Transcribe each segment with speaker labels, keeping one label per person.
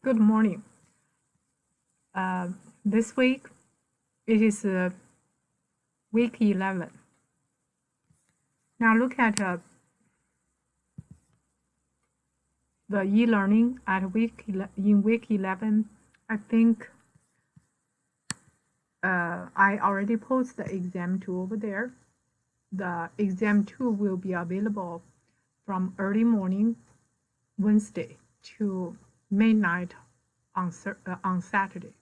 Speaker 1: Good morning. This week it is week 11. Now look at the e-learning at week 11. I think I already posted the exam 2 over there. The exam 2 will be available from early morning Wednesday to midnight on Saturday,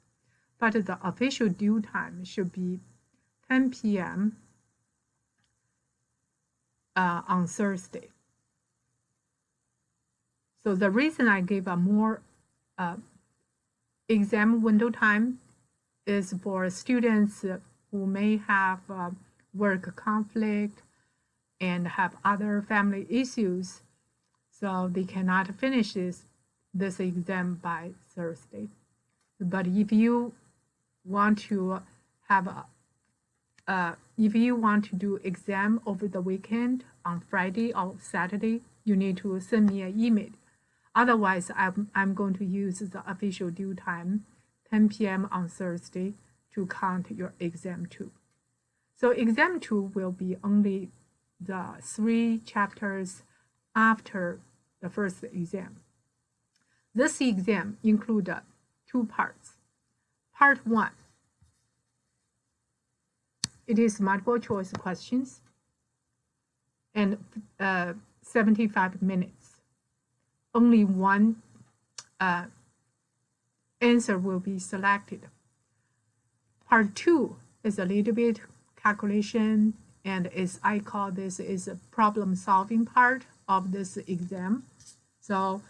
Speaker 1: but the official due time should be 10 p.m. On Thursday. So the reason I gave a more exam window time is for students who may have work conflict and have other family issues, so they cannot finish this exam by Thursday. But if you want to have if you want to do exam over the weekend on Friday or Saturday, you need to send me an email. Otherwise, I'm going to use the official due time, 10 p.m. on Thursday, to count your exam 2. So exam 2 will be only the 3 chapters after the first exam. This exam includes 2 parts. Part 1, it is multiple choice questions and 75 minutes. Only one answer will be selected. Part 2 is a little bit calculation, and I call this is a problem solving part of this exam. So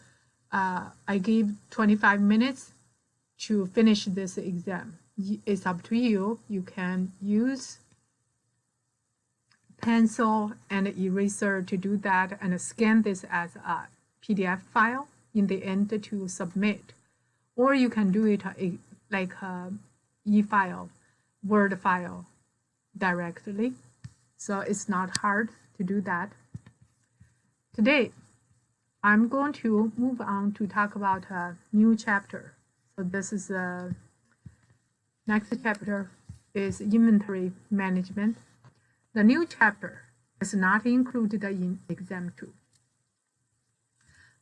Speaker 1: I gave 25 minutes to finish this exam. It's up to you. You can use pencil and eraser to do that and scan this as a PDF file in the end to submit. Or you can do it like e-file, Word file directly. So it's not hard to do that. Today, I'm going to move on to talk about a new chapter. So this is next chapter is inventory management. The new chapter is not included in exam 2.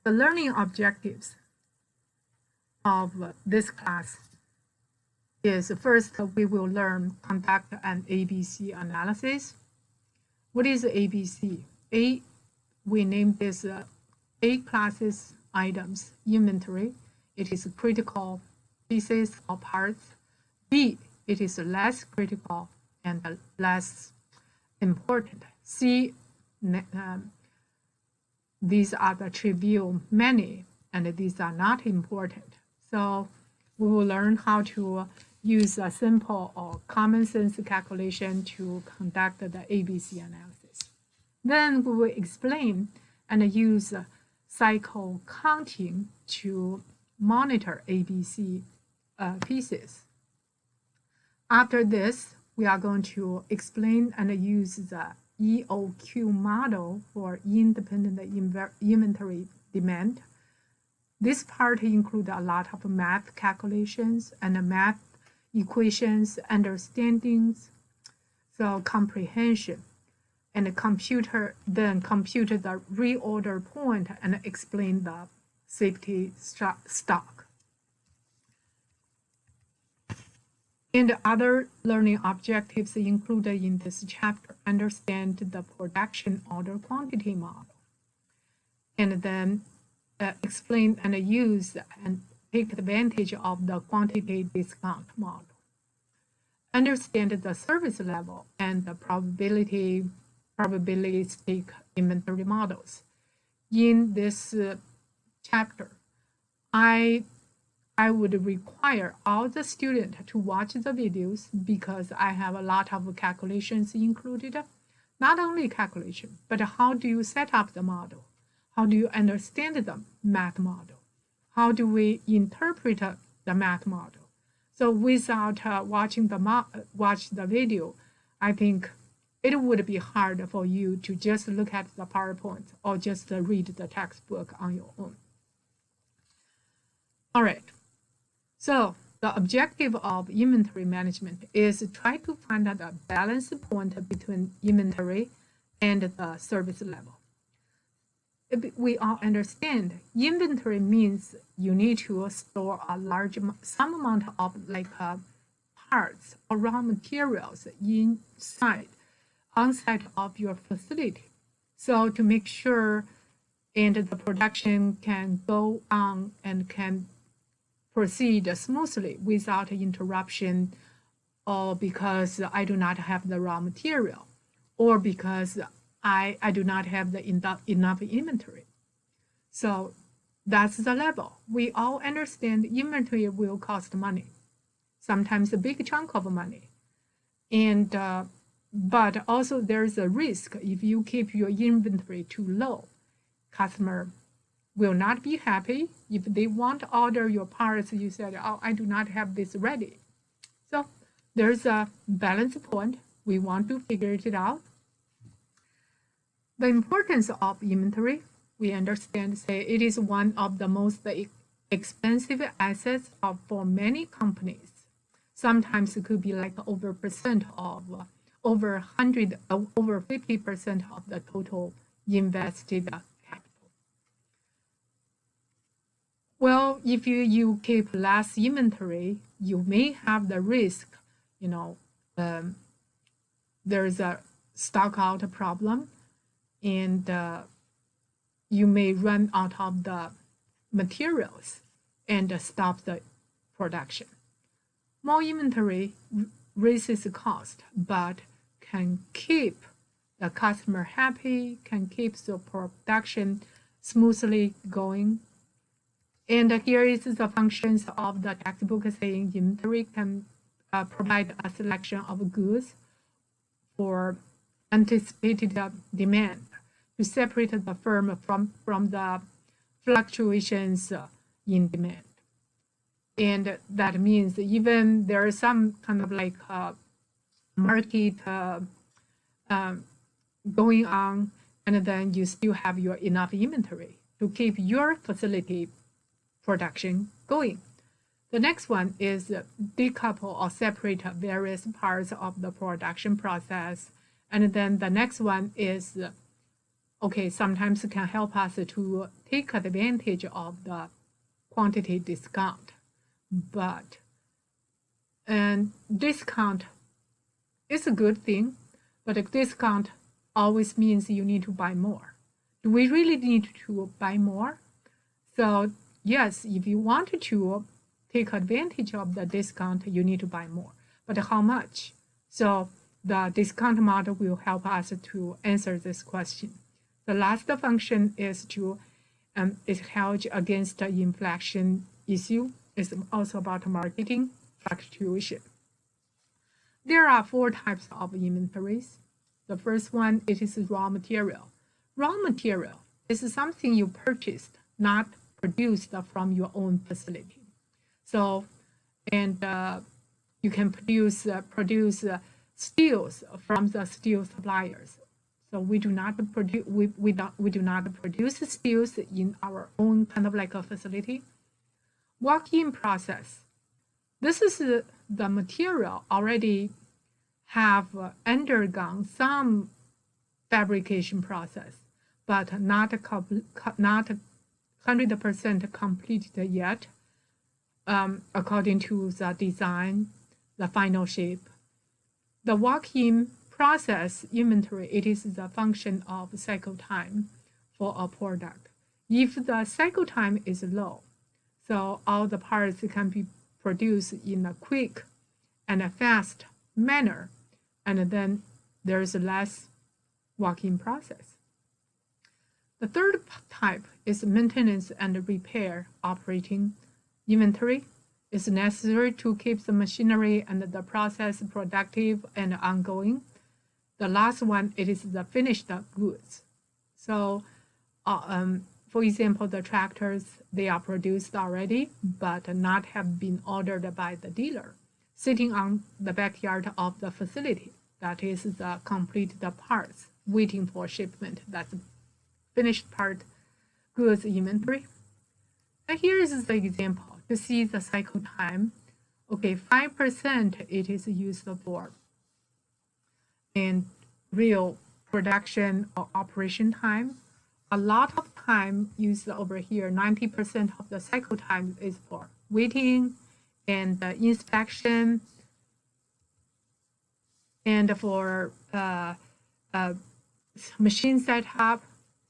Speaker 1: The learning objectives of this class is first, we will learn conduct an ABC analysis. What is ABC? We name this A classes items inventory. It is critical pieces or parts. B, it is less critical and less important. C, these are the trivial many, and these are not important. So we will learn how to use a simple or common sense calculation to conduct the ABC analysis. Then we will explain and use cycle counting to monitor ABC pieces. After this, we are going to explain and use the EOQ model for independent inventory demand. This part includes a lot of math calculations and math equations, understandings, so comprehension, and then compute the reorder point and explain the safety stock. And other learning objectives included in this chapter: understand the production order quantity model, and then explain and use and take advantage of the quantity discount model. Understand the service level and the probabilistic inventory models. In this chapter, I would require all the students to watch the videos because I have a lot of calculations included. Not only calculation, but how do you set up the model? How do you understand the math model? How do we interpret the math model? So without watching the video, I think it would be hard for you to just look at the PowerPoint or just read the textbook on your own. All right, So the objective of inventory management is to try to find out a balance point between inventory and the service level. We all understand inventory means you need to store a some amount of parts or raw materials onsite of your facility. So to make sure and the production can go on and can proceed smoothly without interruption, or because I do not have the raw material, or because I do not have the enough inventory. So that's the level. We all understand inventory will cost money, sometimes a big chunk of money. And but also there's a risk if you keep your inventory too low. Customer will not be happy. If they want to order your parts, you said, oh, I do not have this ready. So there's a balance point. We want to figure it out. The importance of inventory, we understand, say it is one of the most expensive assets for many companies. Sometimes it could be like over 50% of the total invested capital. Well, if you keep less inventory, you may have the risk, there's a stock out problem, and you may run out of the materials and stop the production. More inventory raises cost, but can keep the customer happy, can keep the production smoothly going. And here is the functions of the textbook saying inventory can provide a selection of goods for anticipated demand to separate the firm from the fluctuations in demand. And that means even there is some kind of market going on, and then you still have your enough inventory to keep your facility production going. The next one is decouple or separate various parts of the production process. And then the next one is, sometimes it can help us to take advantage of the quantity discount. And discount is a good thing, but a discount always means you need to buy more. Do we really need to buy more? So yes, if you want to take advantage of the discount, you need to buy more. But how much? So the discount model will help us to answer this question. The last function is to hedge against the inflation issue. It's also about marketing fluctuation. There are 4 types of inventories. The first one, it is raw material. Raw material is something you purchased, not produced from your own facility. So, and you can produce steels from the steel suppliers. So we do not produce steels in our own kind of like a facility. Walk-in process. This is the material already have undergone some fabrication process, but not 100% completed yet, according to the design, the final shape. The walk-in process inventory, it is the function of cycle time for a product. If the cycle time is low, so all the parts can be produced in a quick and a fast manner, and then there's less walk-in process. The third type is maintenance and repair operating inventory. It's necessary to keep the machinery and the process productive and ongoing. The last one, it is the finished goods. So, for example, the tractors, they are produced already, but not have been ordered by the dealer, sitting on the backyard of the facility. That is the complete parts, waiting for shipment. That's finished part goods inventory. And here is the example. to see the cycle time, okay, 5% it is used for in real production or operation time. A lot of time used over here, 90% of the cycle time is for waiting and inspection and for machine setup.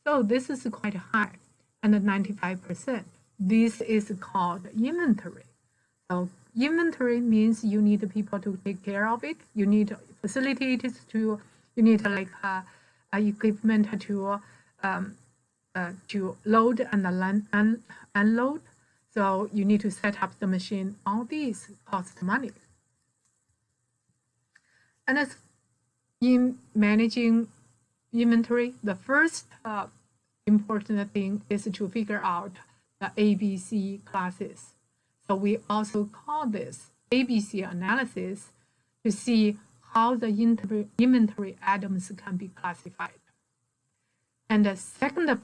Speaker 1: So this is quite high, and 95%. This is called inventory. So inventory means you need people to take care of it. You need facilities to, you need like equipment to load and unload. So you need to set up the machine. All these cost money. And as in managing inventory, the first important thing is to figure out the ABC classes. So we also call this ABC analysis to see how the inventory items can be classified. And the second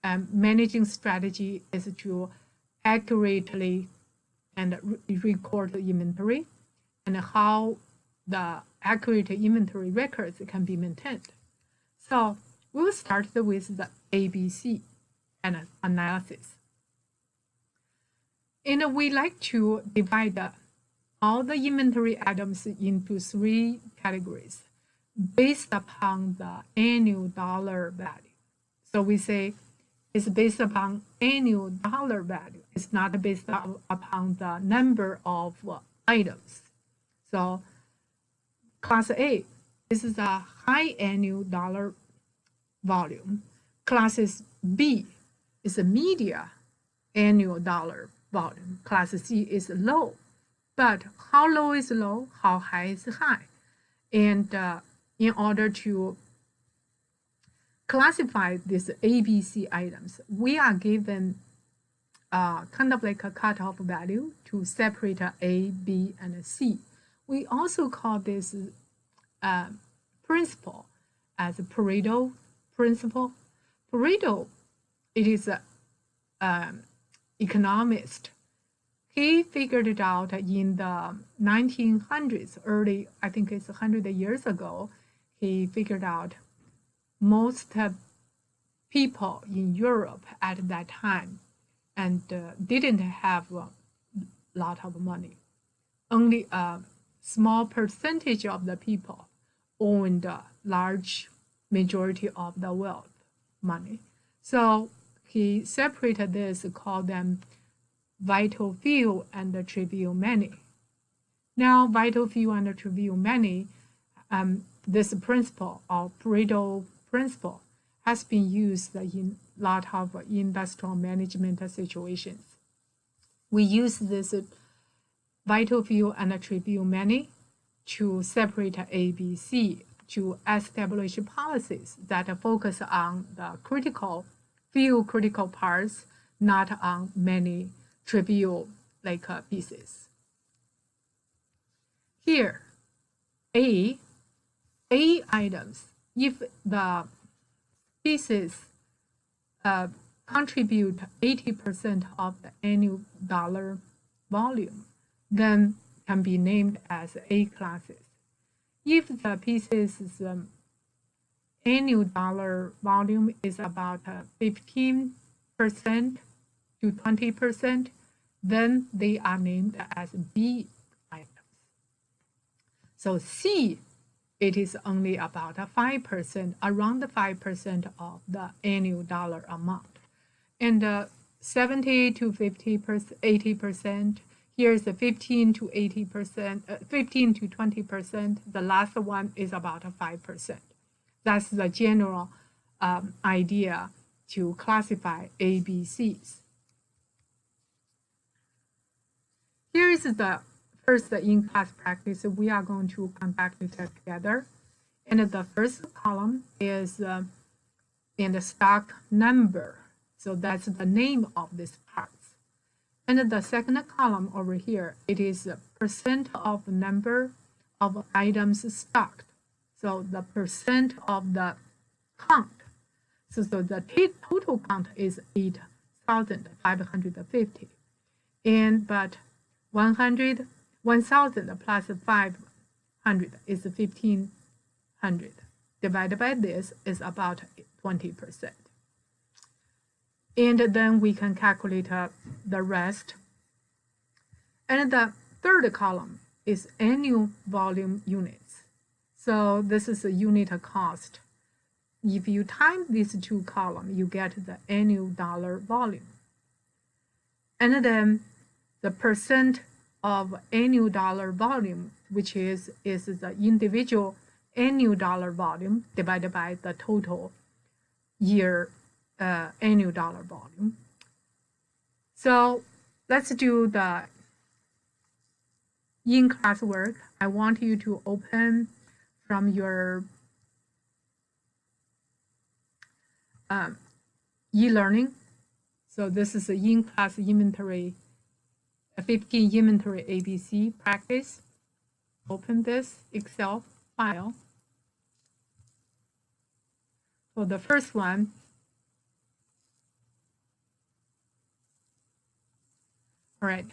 Speaker 1: managing strategy is to accurately and record the inventory and how the accurate inventory records can be maintained. So we'll start with the ABC analysis. And we like to divide all the inventory items into 3 categories based upon the annual dollar value. So we say it's based upon annual dollar value. It's not based upon the number of items. So Class A, this is a high annual dollar volume. Class B is a medium annual dollar volume. Class C is low. But how low is low? How high is high? And in order to classify these ABC items, we are given kind of like a cutoff value to separate A, B, and C. We also call this principle as a Pareto principle. Pareto, it is an economist. He figured it out in the 1900s, early, I think it's 100 years ago. He figured out most people in Europe at that time and didn't have a lot of money. Only a small percentage of the people owned a large majority of the wealth money. So he separated this, called them vital few and trivial many. Now, vital few and trivial many, this principle or Pareto principle has been used in a lot of industrial management situations. We use this vital few and trivial many to separate ABC, to establish policies that focus on the few critical parts, not on many trivial pieces. Here, A items, if the pieces contribute 80% of the annual dollar volume, then can be named as A classes. If the pieces annual dollar volume is about 15% to 20%, then they are named as B items. So C, it is only about 5%, around 5% of the annual dollar amount. And 70 to 50%, 80%, here's the 15 to 80%, 15 to 20%. The last one is about 5%. That's the general idea to classify ABCs. Here is the first in-class practice we are going to conduct it together. And the first column is in the stock number. So that's the name of this parts. And the second column over here, it is percent of number of items stocked. So the percent of the count. So the total count is 8,550. but 100, 1,000 plus 500 is 1,500. Divided by this is about 20%. And then we can calculate the rest. And the third column is annual volume units. So this is a unit cost. If you time these two columns, you get the annual dollar volume. And then the percent of annual dollar volume, which is the individual annual dollar volume divided by the total year annual dollar volume. So let's do the in-class work. I want you to open from your e-learning. So this is the in-class inventory, 15 inventory ABC practice. Open this Excel file. For the first one, all right.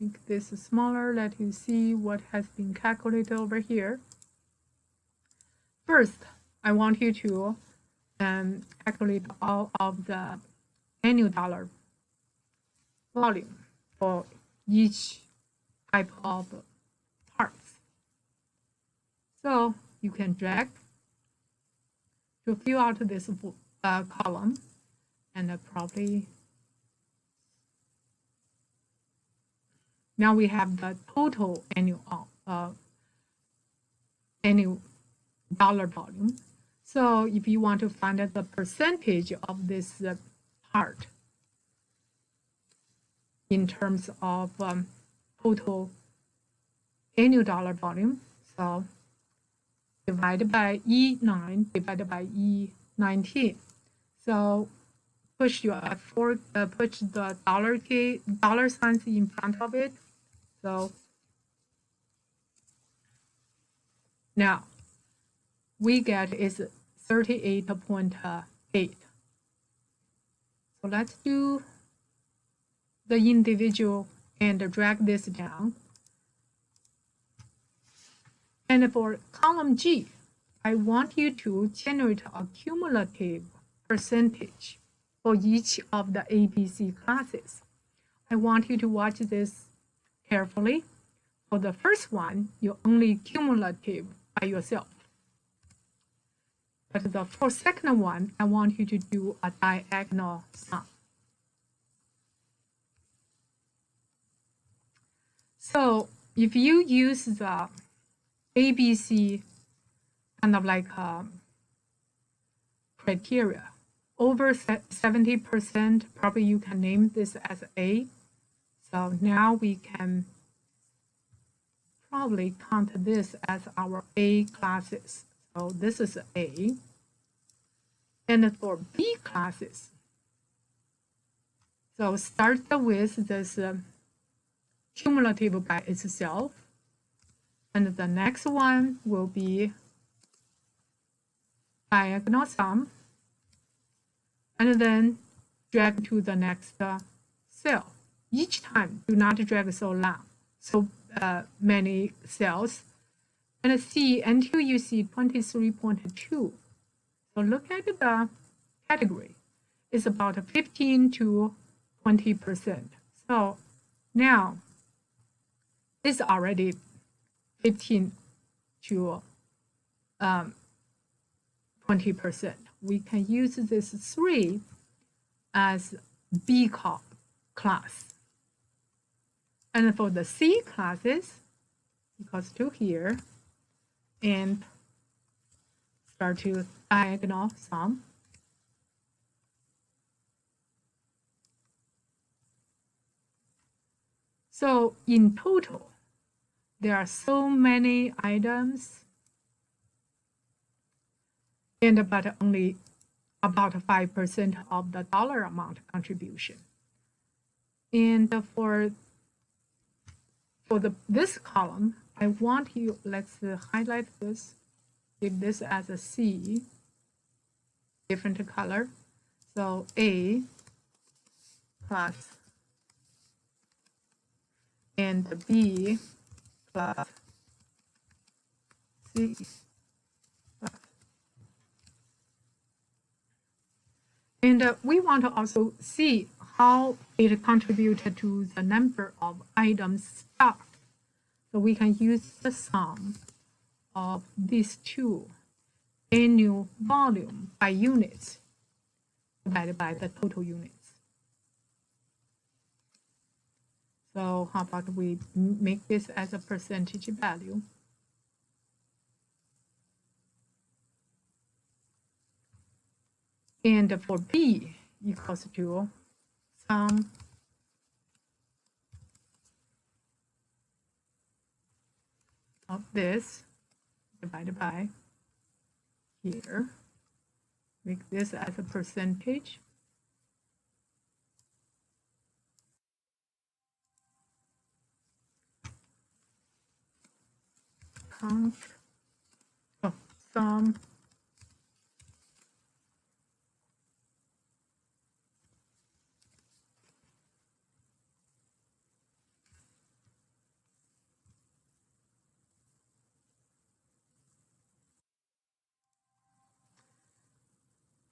Speaker 1: Make this smaller, let you see what has been calculated over here. First, I want you to calculate all of the annual dollar volume for each type of parts. So you can drag to fill out this column, and probably now we have the total annual dollar volume. So if you want to find out the percentage of this part in terms of total annual dollar volume, so divided by E9 divided by E19. So push push the dollar signs in front of it. So now we get is 38.8. So let's do the individual and drag this down. And for column G, I want you to generate a cumulative percentage for each of the ABC classes. I want you to watch this carefully. For the first one, you only cumulative by yourself. But for second one, I want you to do a diagonal sum. So if you use the ABC kind of like criteria, over 70%, probably you can name this as A. So now we can probably count this as our A classes. So this is A. And for B classes, so start with this cumulative by itself. And the next one will be diagonal sum. And then drag to the next cell. Each time, do not drag so long, so many cells. And see until you see 23.2. So look at the category. It's about 15 to 20%. So now it's already 15 to 20%. We can use this 3 as B class. And for the C classes, equals to here, and start to diagonal sum. So in total, there are so many items, and but only about 5% of the dollar amount contribution. And for this column, I want you, let's highlight this give this as a C, different color. So A plus and B plus C plus. And we want to also see how it contributed to the number of items stocked. So we can use the sum of these two, annual volume by units divided by the total units. So how about we make this as a percentage value? And for B equals to sum of this divided by here. Make this as a percentage. Count. Oh, sum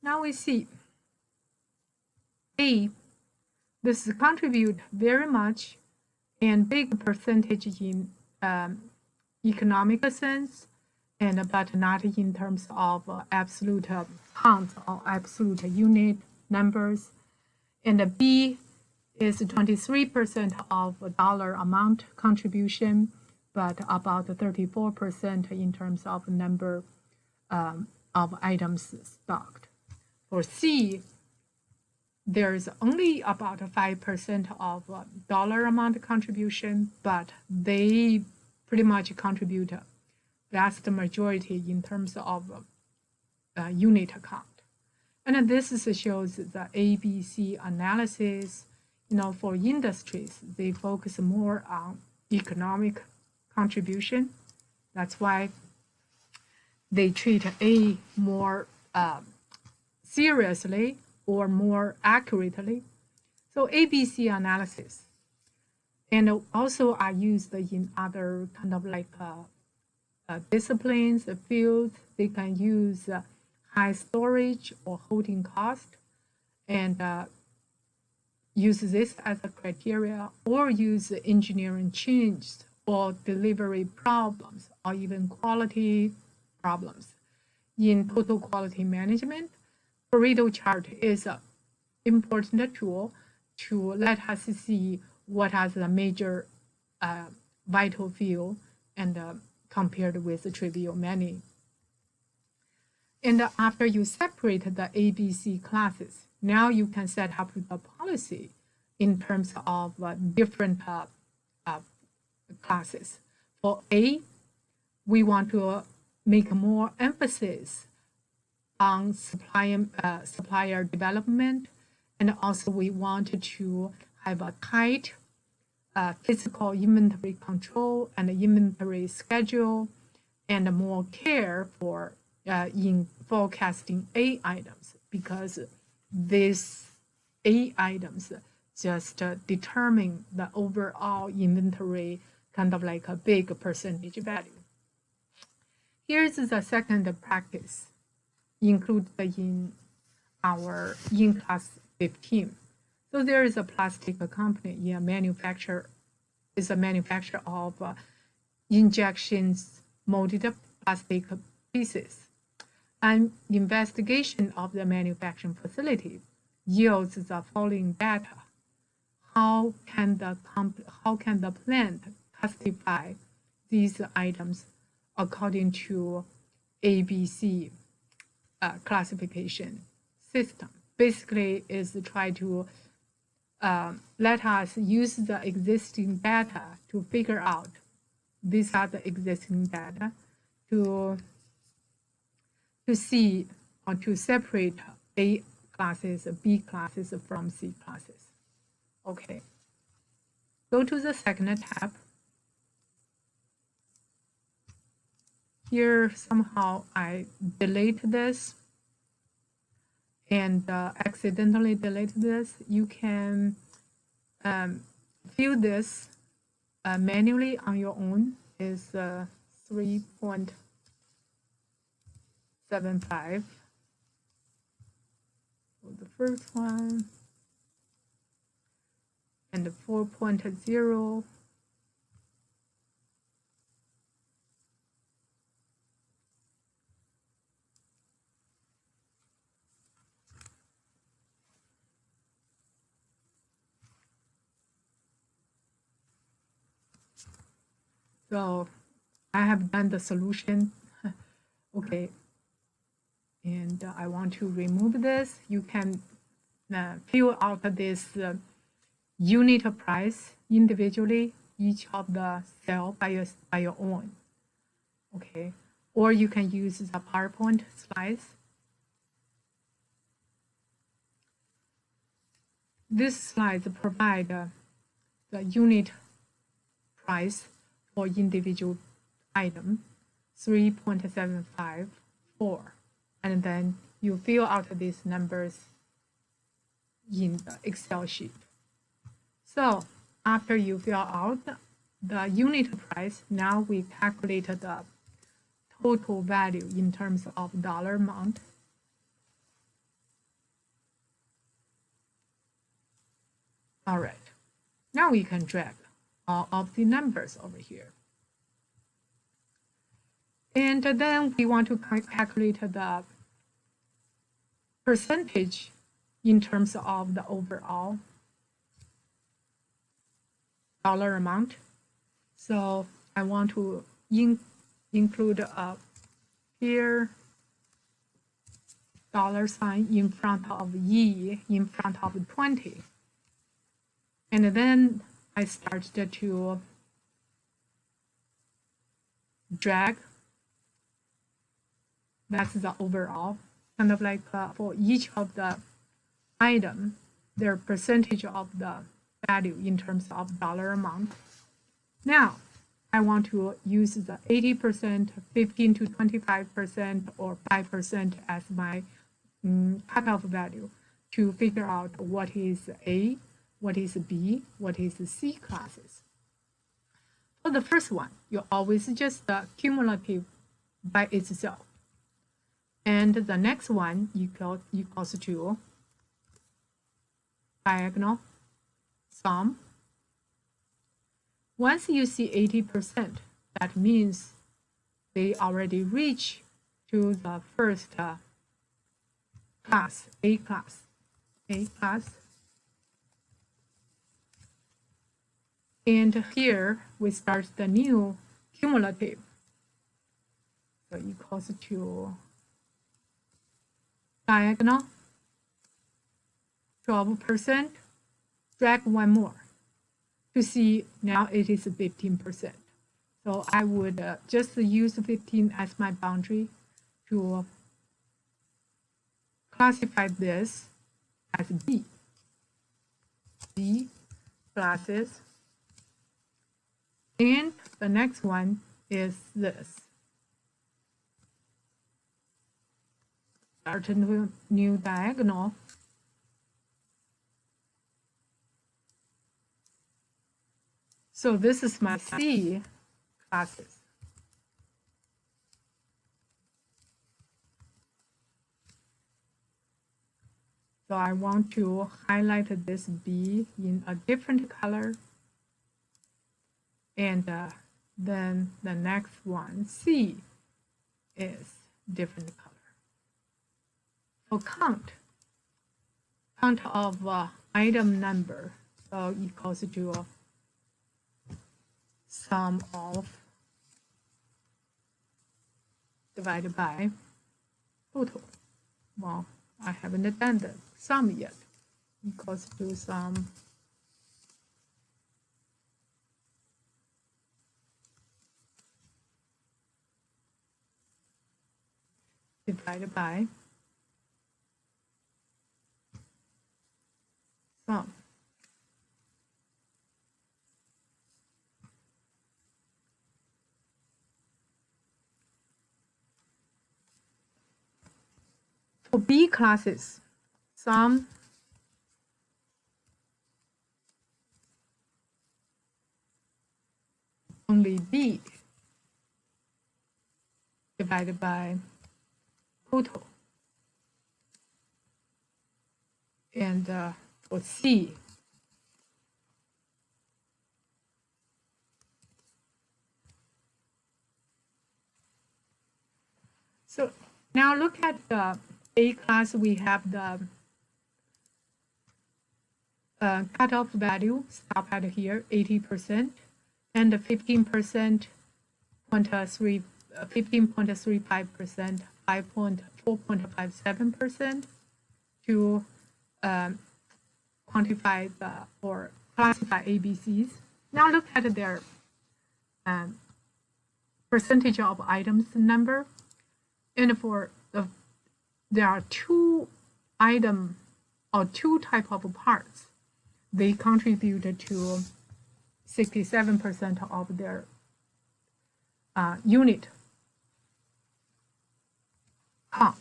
Speaker 1: now we see A, this contribute very much and big percentage in economic sense, and but not in terms of absolute count or absolute unit numbers. And B is 23% of dollar amount contribution, but about 34% in terms of number of items stocked. For C, there's only about 5% of dollar amount contribution, but they pretty much contribute vast majority in terms of unit count. And this shows the ABC analysis. For industries, they focus more on economic contribution. That's why they treat A more seriously or more accurately. So ABC analysis, and also are used in other kind of like disciplines, fields. They can use high storage or holding cost, and use this as a criteria, or use engineering changes or delivery problems, or even quality problems. In total quality management, Pareto chart is an important tool to let us see what are the major vital field and compared with the trivial many. And after you separate the ABC classes, now you can set up the policy in terms of different classes. For A, we want to make more emphasis on supplier development, and also we want to have a tight physical inventory control and inventory schedule, and more care for in forecasting A items, because these A items just determine the overall inventory, kind of like a big percentage value. Here's the second practice included in our in class 15. So there is a plastic company, manufacturer of injections molded plastic pieces. An investigation of the manufacturing facility yields the following data. How can the plant classify these items according to ABC classification system? Basically, is to try to let us use the existing data to figure out these are the existing data to see or to separate A classes, B classes from C classes. Okay. Go to the second tab. here somehow I delete this and accidentally delete this, you can fill this manually on your own. Is 3.75 for the first one, and 4.0. So I have done the solution. Okay, and I want to remove this. You can fill out this unit price individually, each of the cell by your own. Okay, or you can use the PowerPoint slides. These slides provide the unit price for individual item, 3.754, and then you fill out these numbers in the Excel sheet. So after you fill out the unit price, now we calculate the total value in terms of dollar amount. All right, now we can drag all of the numbers over here. And then we want to calculate the percentage in terms of the overall dollar amount. So I want to include a here dollar sign in front of E in front of 20. And then I started to drag. That's the overall, kind of like for each of the item, their percentage of the value in terms of dollar amount. Now, I want to use the 80%, 15 to 25%, or 5% as my cutoff value to figure out what is A, what is B, what is C classes. For the first one, you always just cumulative by itself. And the next one equals to diagonal sum. Once you see 80%, that means they already reach to the first class, A class. And here we start the new cumulative. So equals to diagonal 12%, drag one more to see now it is 15%. So I would just use 15 as my boundary to classify this as B. B classes. And the next one is this. Start a new diagonal. So this is my C classes. So I want to highlight this B in a different color. And then the next one, C, is different color. For count of item number, so equals to sum of divided by total. Well, I haven't done the sum yet. Equals to sum divided by sum. For B classes, sum only B divided by total. And for C, so now look at the A class. We have the cutoff value stop at here 80% and 15%, 15.35%, 4.57% to quantify or classify ABCs. Now look at their percentage of items number, and for there are two item or two type of parts. They contribute to 67% of their unit count.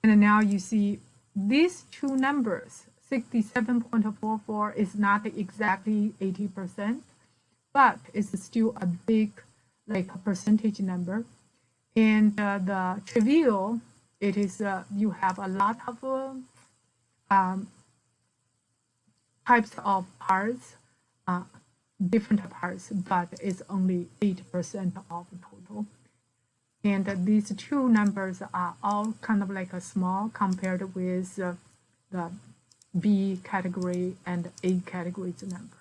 Speaker 1: And now you see these two numbers, 67.44 is not exactly 80%, but it's still a big like a percentage number. And the trivial, it is you have a lot of types of parts, different parts, but it's only 8% of the total. And these two numbers are all kind of like a small compared with the B category and A category's number.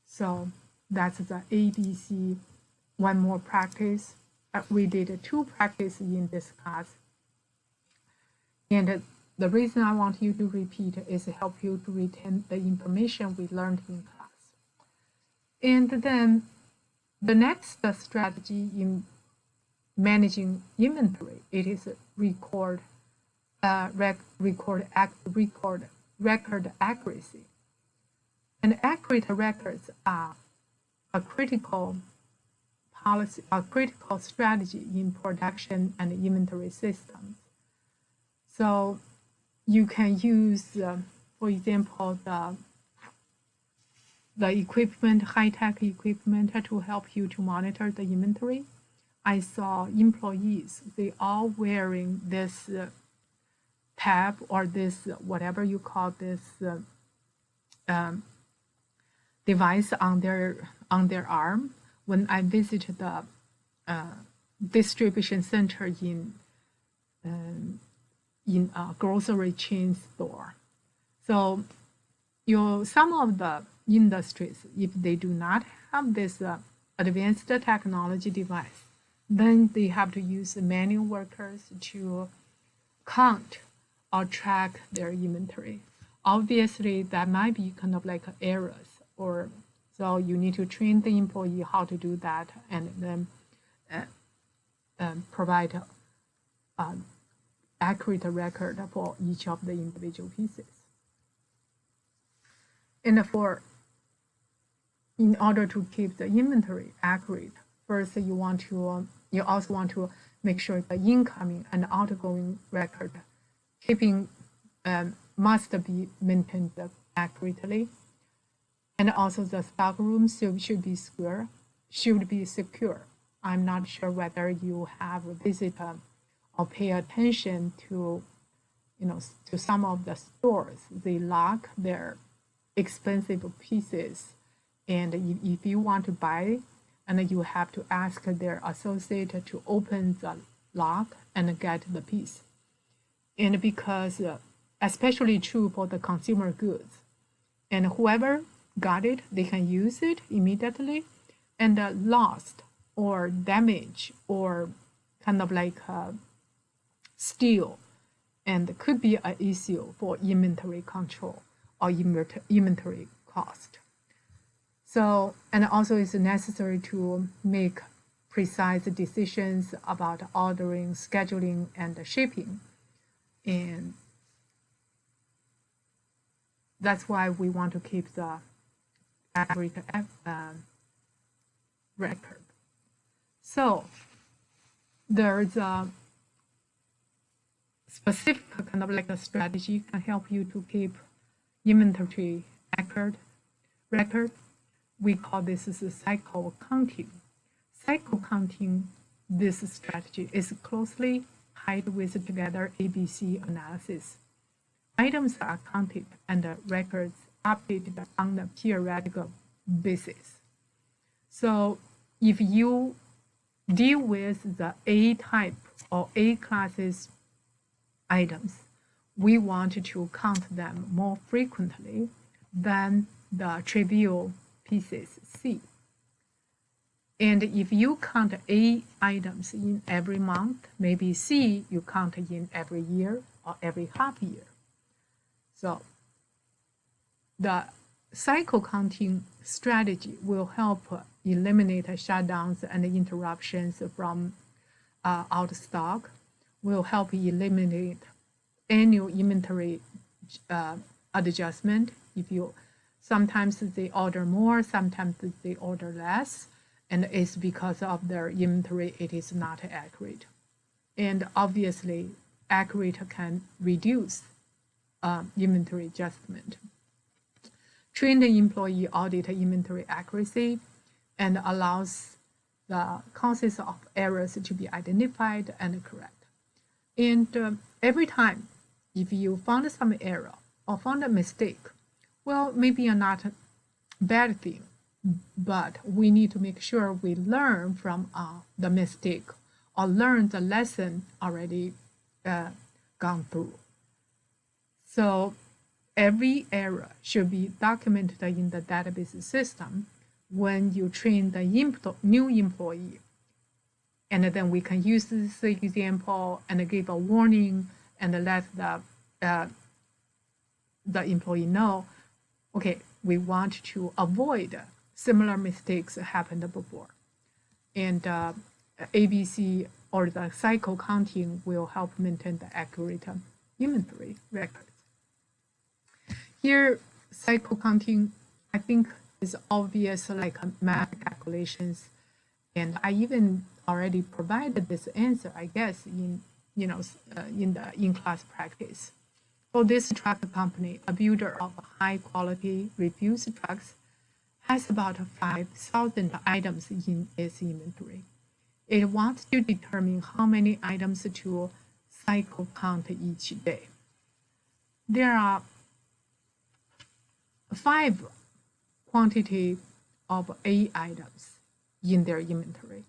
Speaker 1: So that's the ABC. One more practice. We did two practice in this class. And the reason I want you to repeat is to help you to retain the information we learned in class. And then the next strategy in managing inventory, it is record accuracy. And accurate records are a critical policy, a critical strategy in production and inventory systems. So you can use, for example, the equipment, high-tech equipment to help you to monitor the inventory. I saw employees, they all wearing this tab or this, whatever you call this device on their arm. When I visited the distribution center in a grocery chain store. So some of the industries, if they do not have this advanced technology device, then they have to use manual workers to count or track their inventory. Obviously, that might be kind of like errors, or so you need to train the employee how to do that, and then provide accurate record for each of the individual pieces. And in order to keep the inventory accurate, first you also want to make sure the incoming and outgoing record keeping must be maintained accurately. And also the stock room should be secure. I'm not sure whether you have visited or pay attention to, to some of the stores. They lock their expensive pieces, and if you want to buy, and you have to ask their associate to open the lock and get the piece. And because, especially true for the consumer goods, and whoever got it, they can use it immediately, and lost or damaged or kind of like steal, and could be an issue for inventory control or inventory cost. So, and also it's necessary to make precise decisions about ordering, scheduling, and shipping. And that's why we want to keep the accurate record. So there's specific kind of like a strategy can help you to keep inventory record. We call this is cycle counting. Cycle counting, this strategy is closely tied with together ABC analysis. Items are counted and records updated on a periodical basis. So if you deal with the A type or A classes items, we want to count them more frequently than the trivial pieces C. And if you count A items in every month, maybe C you count in every year or every half year. So the cycle counting strategy will help eliminate shutdowns and interruptions from out of stock, will help eliminate annual inventory adjustment. If you sometimes they order more, sometimes they order less, and it's because of their inventory it is not accurate. And obviously, accurate can reduce inventory adjustment. Trained employee audit inventory accuracy and allows the causes of errors to be identified and correct. And every time, if you found some error or found a mistake, well, maybe not a bad thing, but we need to make sure we learn from the mistake or learn the lesson already gone through. So every error should be documented in the database system when you train the new employee. And then we can use this example and give a warning and let the employee know, okay, we want to avoid similar mistakes happened before. And ABC or the cycle counting will help maintain the accurate inventory records. Here, cycle counting, I think, is obvious, like math calculations, and I even already provided this answer, I guess, in the in-class practice. For this truck company, a builder of high-quality refuse trucks has about 5,000 items in its inventory. It wants to determine how many items to cycle count each day. There are 5 quantity of A items in their inventory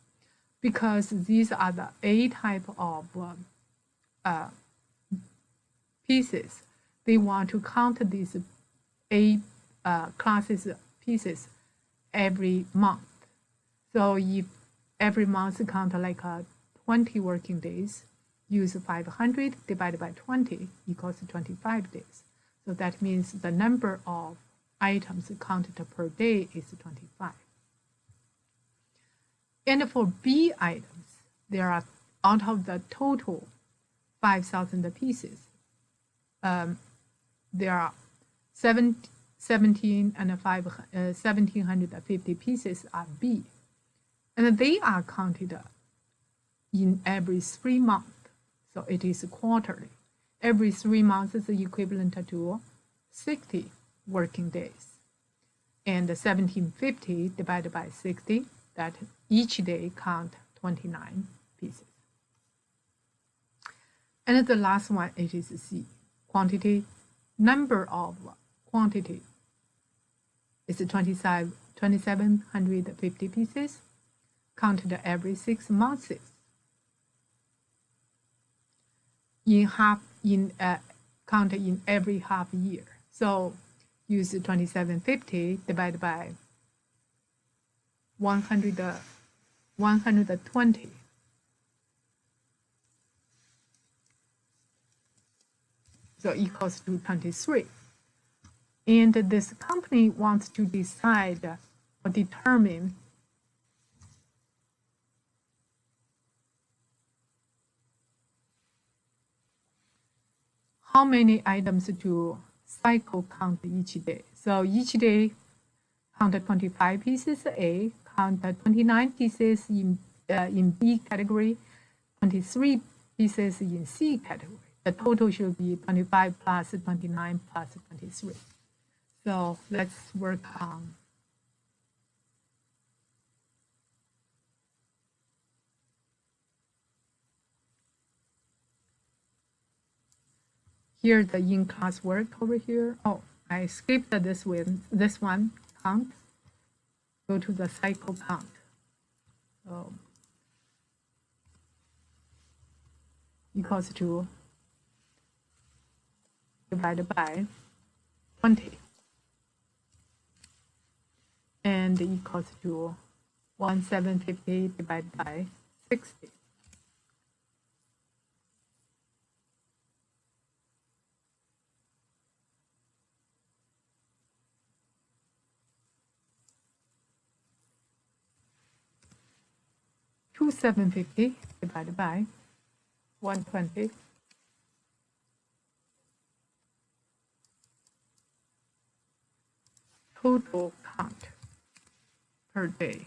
Speaker 1: because these are the A type of pieces. They want to count these A classes pieces every month. So if every month count like 20 working days, use 500 divided by 20 equals 25 days. So that means the number of items counted per day is 25. And for B items, there are, out of the total 5,000 pieces, there are 1,750 pieces are B. And they are counted in every 3 months. So it is quarterly. Every 3 months is equivalent to 60 working days. And 1,750 divided by 60, that each day count 29 pieces. And the last one, it is C, quantity. Number of quantity is 2,750 pieces, counted every 6 months. Count in every half year. So use 2,750 divided by 120. So equals to 23. And this company wants to decide or determine how many items to cycle count each day. So each day count 25 pieces A, count 29 pieces in B category, 23 pieces in C category. the total should be 25 plus 29 plus 23. So let's work on here the in-class work over here. Oh, I skipped this one count. Go to the cycle count. So equals to divided by 20 and equals to 1750 divided by 60. Two 750 divided by 120 total count per day.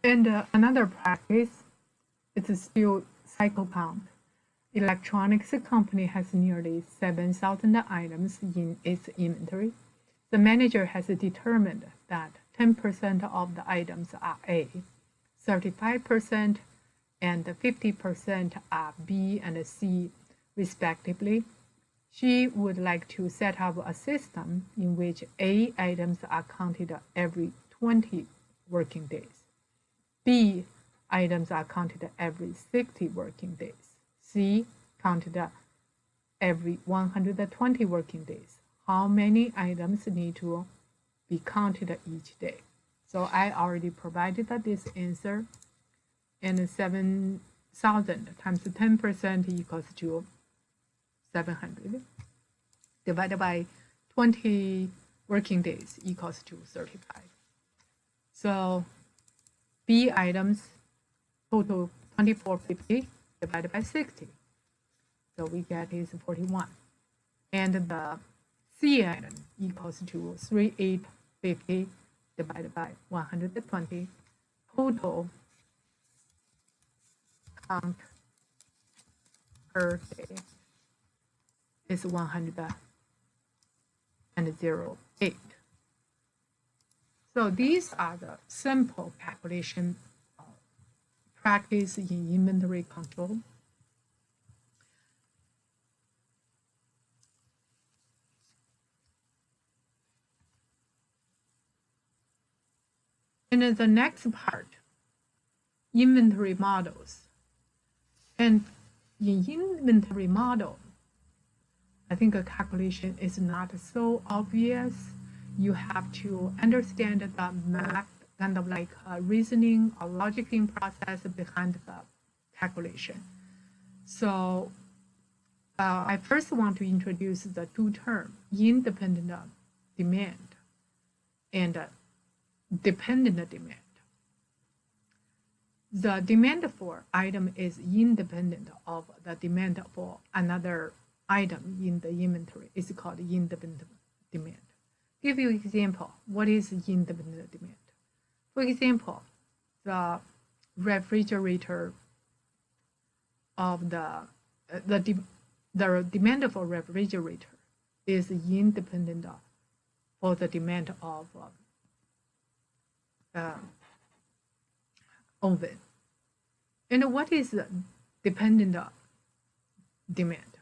Speaker 1: And another practice is still cycle count. Electronics company has nearly 7,000 items in its inventory. The manager has determined that 10% of the items are A, 35% and 50% are B and C, respectively. She would like to set up a system in which A items are counted every 20 working days. B items are counted every 60 working days. C counted every 120 working days. How many items need to be counted each day? So I already provided this answer. And 7,000 times 10% equals to 700 divided by 20 working days equals to 35. So B items total 2450 divided by 60. So we get is 41. And the C item equals to 3850 divided by 120. Total count per day is 108. So these are the simple calculation practice in inventory control. And then the next part, inventory models. And in inventory model, I think a calculation is not so obvious. You have to understand the math, kind of like reasoning or logicking process behind the calculation. So I first want to introduce the two terms, independent demand and dependent demand. The demand for item is independent of the demand for another item in the inventory. It's called independent demand. Give you an example. What is independent demand? For example, the refrigerator of the demand for refrigerator is independent for the demand of oven. And what is dependent demand?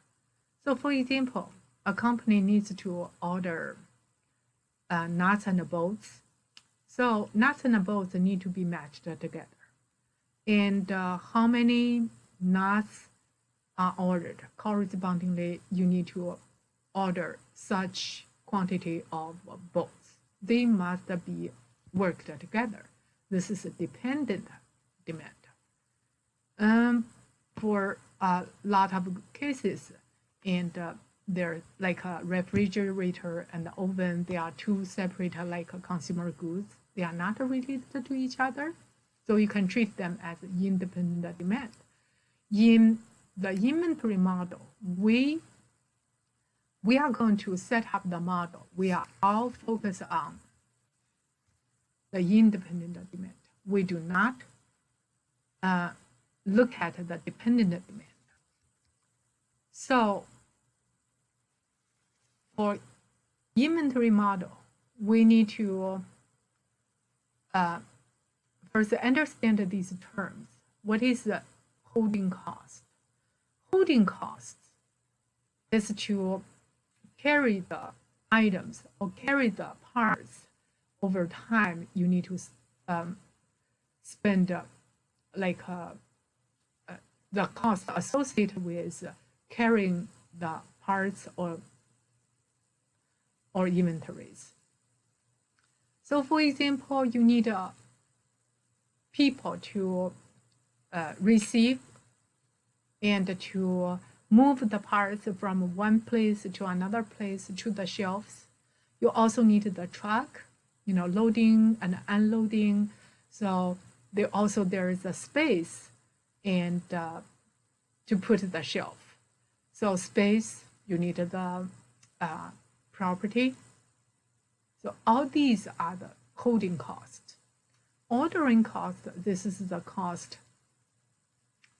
Speaker 1: So for example, a company needs to order nuts and bolts. So nuts and bolts need to be matched together. And how many nuts are ordered? Correspondingly, you need to order such quantity of bolts. They must be worked together. This is a dependent demand. For a lot of cases, and they're like a refrigerator and oven, they are two separate like consumer goods. They are not related to each other. So you can treat them as independent demand. In the inventory model, we are going to set up the model. We are all focused on the independent demand. We do not look at the dependent demand. So for inventory model, we need to first understand these terms. What is the holding cost? Holding costs is to carry the items or carry the parts over time. You need to spend the cost associated with carrying the parts or inventories. So for example, you need people to receive and to move the parts from one place to another place to the shelves. You also need the truck, loading and unloading. So there is a space and to put the shelf. So space, you need the property. So all these are the holding costs. Ordering cost, this is the cost.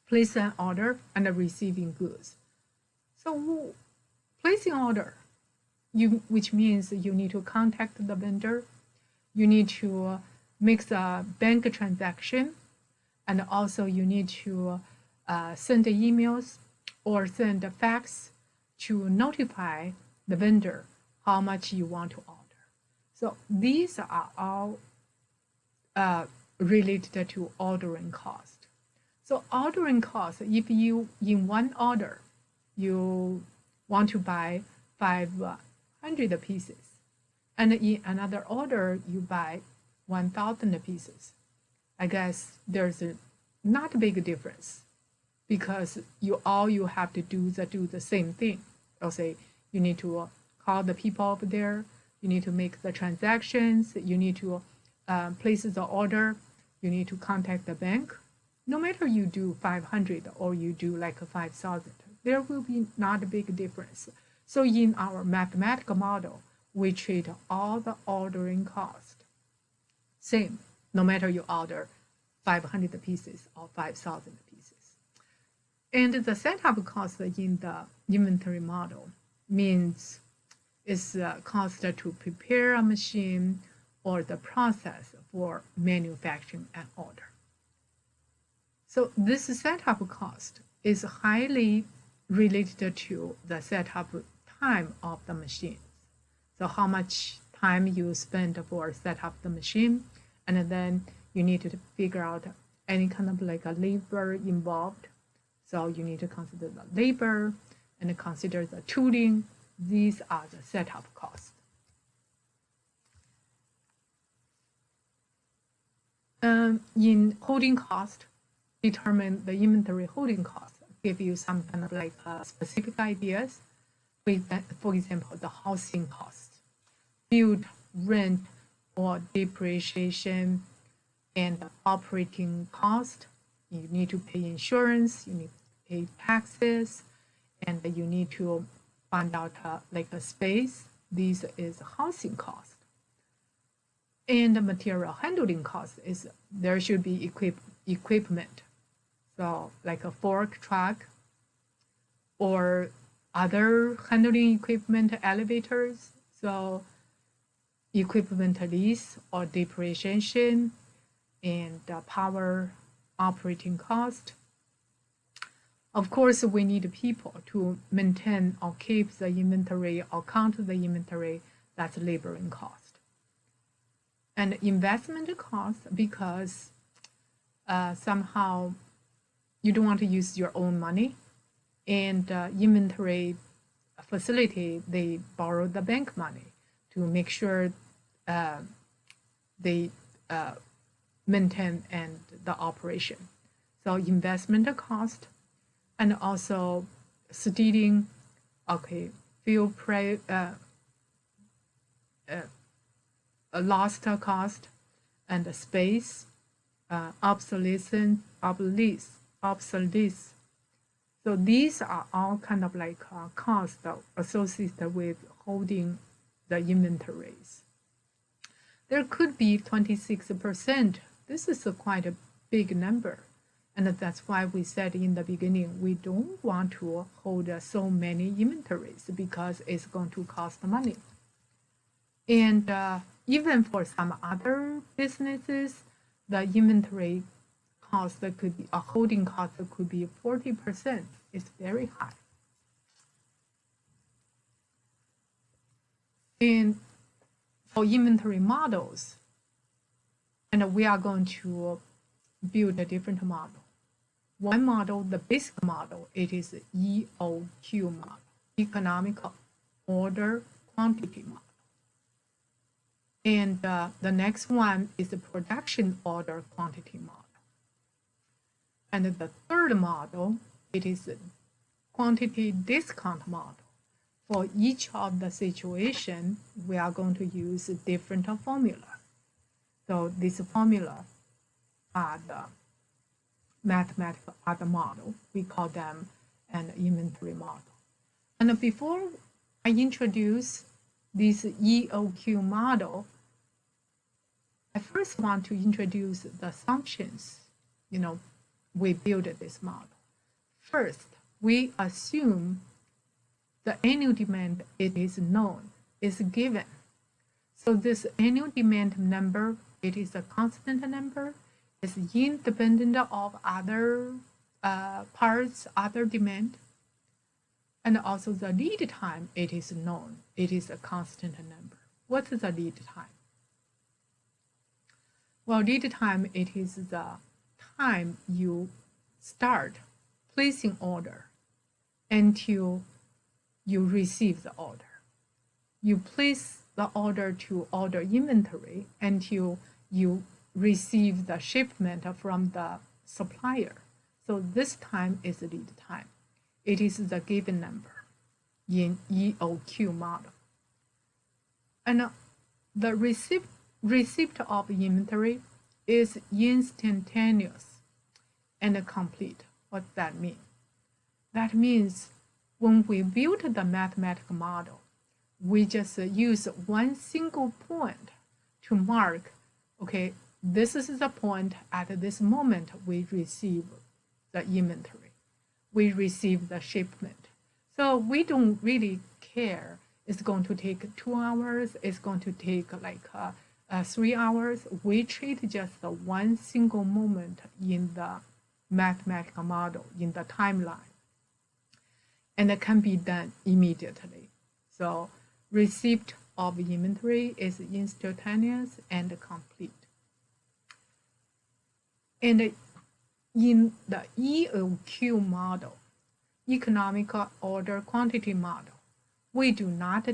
Speaker 1: Place an order and receiving goods. So placing order, which means you need to contact the vendor, you need to make the bank transaction, and also you need to send emails or send a fax to notify the vendor how much you want to order. So these are all related to ordering cost. So ordering cost, if you, in one order, you want to buy 500 pieces, and in another order, you buy 1,000 pieces, I guess there's not a big difference because you have to do the same thing. I'll say you need to call the people over there, you need to make the transactions, you need to place the order, you need to contact the bank. No matter you do 500 or you do like 5,000, there will be not a big difference. So in our mathematical model, we treat all the ordering cost same, no matter you order 500 pieces or 5,000 pieces. And the setup cost in the inventory model means it's cost to prepare a machine or the process for manufacturing an order. So this setup cost is highly related to the setup time of the machine. So how much time you spend for set up the machine, and then you need to figure out any kind of like a labor involved. So you need to consider the labor and consider the tooling. These are the setup costs. In holding cost, determine the inventory holding cost, give you some kind of like specific ideas. For example, the housing cost, build, rent, or depreciation, and operating cost. You need to pay insurance, you need to pay taxes, and you need to find out like a space. This is housing cost. And the material handling cost is there should be equipment. So like a fork truck or other handling equipment, elevators. So equipment lease or depreciation and power operating cost. Of course, we need people to maintain or keep the inventory or count the inventory. That's laboring cost. And investment cost, because somehow you don't want to use your own money, and inventory facility, they borrow the bank money to make sure they maintain and the operation. So investment cost, and also stealing, okay, fuel price, lost cost, and space, obsolescence. So these are all kind of like costs associated with holding the inventories. There could be 26%. This is quite a big number. And that's why we said in the beginning, we don't want to hold so many inventories because it's going to cost money. And even for some other businesses, the inventory cost could be, a holding cost could be 40%. It's very high. And for inventory models, and we are going to build a different model. One model, the basic model, it is EOQ model, economical order quantity model. And the next one is the production order quantity model. And the third model, it is a quantity discount model. For each of the situation, we are going to use a different formula. So this formula are the mathematical other model. We call them an inventory model. And before I introduce this EOQ model, I first want to introduce the assumptions, we build this model. First, we assume the annual demand, it is known, is given. So this annual demand number, it is a constant number, is independent of other parts, other demand. And also the lead time, it is known, it is a constant number. What is the lead time? Well, lead time, it is the time you start placing order until you receive the order. You place the order to order inventory until you receive the shipment from the supplier. So this time is the lead time. It is the given number in EOQ model. And the receipt of inventory is instantaneous and complete. What does that mean? That means when we build the mathematical model, we just use one single point to mark, okay, this is the point at this moment we receive the inventory. We receive the shipment. So we don't really care. It's going to take 2 hours. It's going to take like 3 hours. We treat just the one single moment in the mathematical model, in the timeline. And it can be done immediately. So receipt of inventory is instantaneous and complete. And in the EOQ model, economical order quantity model, we do not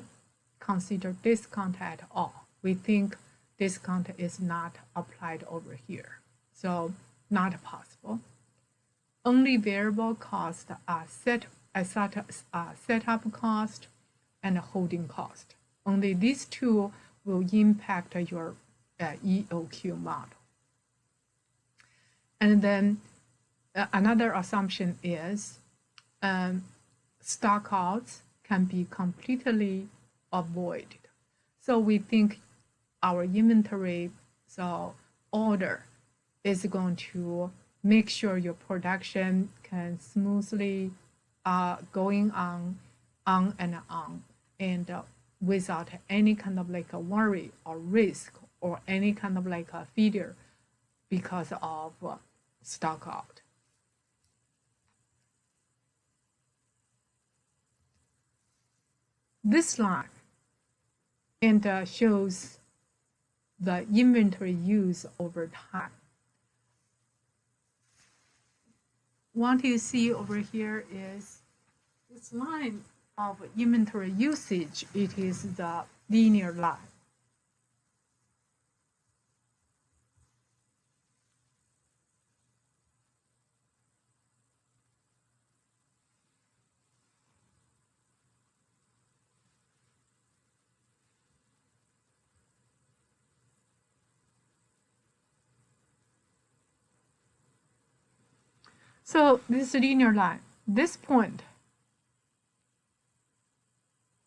Speaker 1: consider discount at all. We think discount is not applied over here. So not possible. Only variable costs are setup cost and holding cost. Only these two will impact your EOQ model. And then another assumption is stockouts can be completely avoided. So we think our inventory, so order, is going to make sure your production can smoothly going on and without any kind of like a worry or risk or any kind of like a failure because of stock out. This line and shows the inventory use over time. What you see over here is this line of inventory usage. It is the linear line. So this linear line, this point,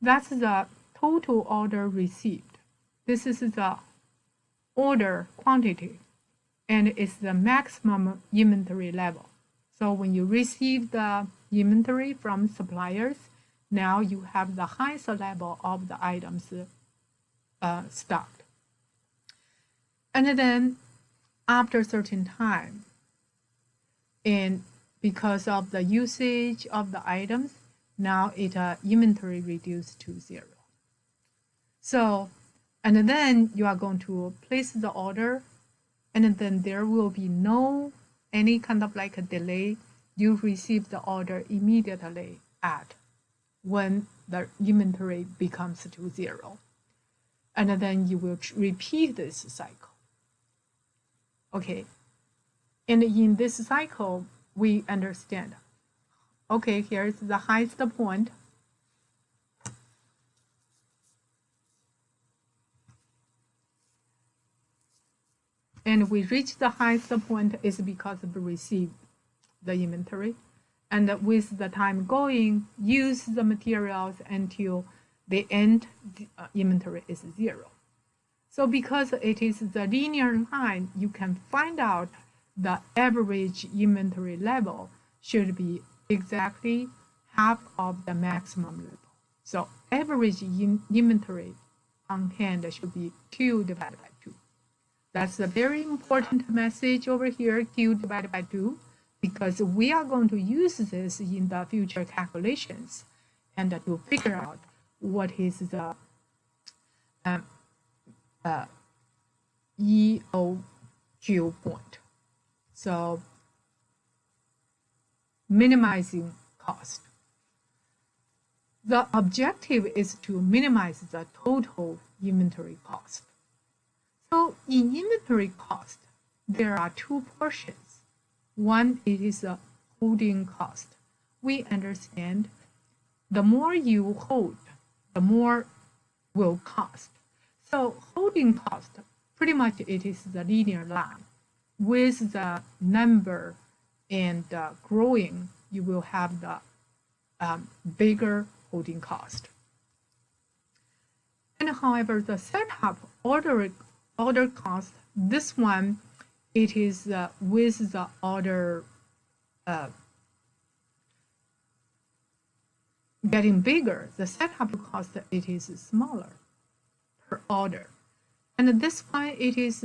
Speaker 1: that's the total order received. This is the order quantity, and it's the maximum inventory level. So when you receive the inventory from suppliers, now you have the highest level of the items stocked. And then after a certain time, and because of the usage of the items, now inventory reduced to 0. So, and then you are going to place the order, and then there will be no any kind of like a delay. You receive the order immediately at when the inventory becomes to 0. And then you will repeat this cycle. Okay. And in this cycle, we understand, okay, here's the highest point. And we reach the highest point is because we receive the inventory. And with the time going, use the materials until the end inventory is 0. So because it is the linear line, you can find out the average inventory level should be exactly half of the maximum level. So average inventory on hand should be Q divided by 2. That's a very important message over here, Q divided by 2, because we are going to use this in the future calculations and to figure out what is the EOQ point. So minimizing cost. The objective is to minimize the total inventory cost. So in inventory cost, there are two portions. One, it is a holding cost. We understand the more you hold, the more will cost. So holding cost, pretty much it is the linear line. With the number and growing, you will have the bigger holding cost. And however, the setup order cost, this one, it is with the order getting bigger, the setup cost, it is smaller per order. And this one, it is,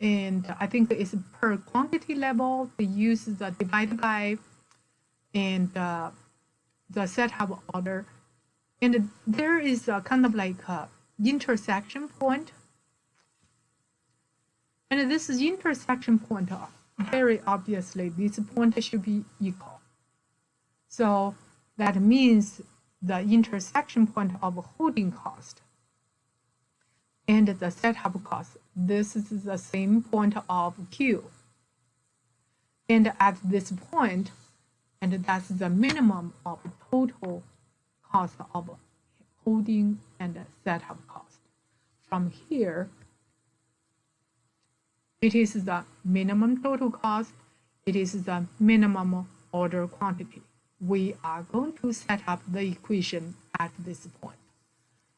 Speaker 1: and I think it's per quantity level, they use the divided by and the setup order. And there is a kind of like a intersection point. And this is intersection point, very obviously, this point should be equal. So that means the intersection point of holding cost and the setup cost, this is the same point of Q. And at this point, and that's the minimum of total cost of holding and setup cost. From here, it is the minimum total cost, it is the minimum order quantity. We are going to set up the equation at this point.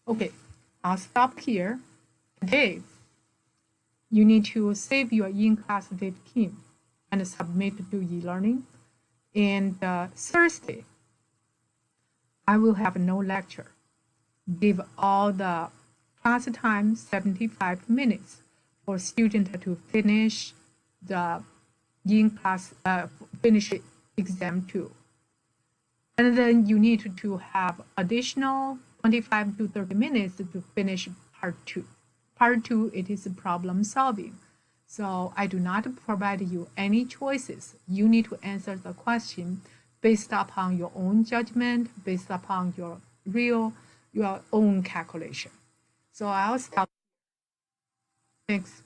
Speaker 1: Okay, I'll stop here. Today, you need to save your in-class 15 and submit to e-learning. And Thursday, I will have no lecture. Give all the class time 75 minutes for students to finish the in-class, finish exam 2. And then you need to have additional 25 to 30 minutes to finish part 2. Part 2, it is problem solving. So I do not provide you any choices. You need to answer the question based upon your own judgment, based upon your own calculation. So I'll stop. Thanks.